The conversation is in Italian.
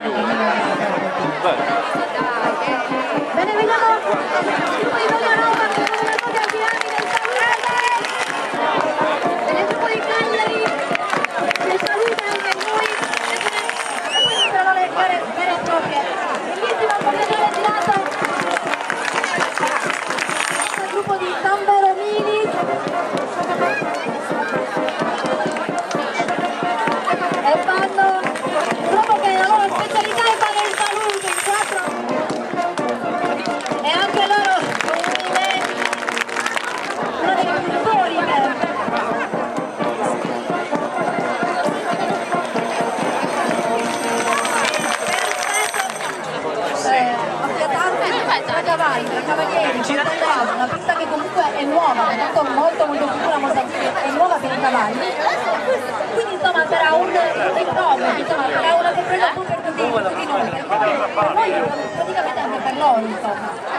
Bene, vediamo il gruppo di Italia Roma che sono venuti ai finali del Salute, del gruppo di Cagliari che saluta anche noi, e poi saranno le gare vere e proprie. Bellissimo potenziale girato il gruppo di Tambero Mini. E fanno proprio che la loro specialità è fare il saluto in quattro, e anche loro uno dei cultori tra cavalli, tra cavalieri, una pista che comunque è nuova, tanto molto piccola, è nuova per i cavalli, quindi insomma sarà un ritorno, insomma sarà una sorpresa super così, per noi, praticamente anche per loro insomma.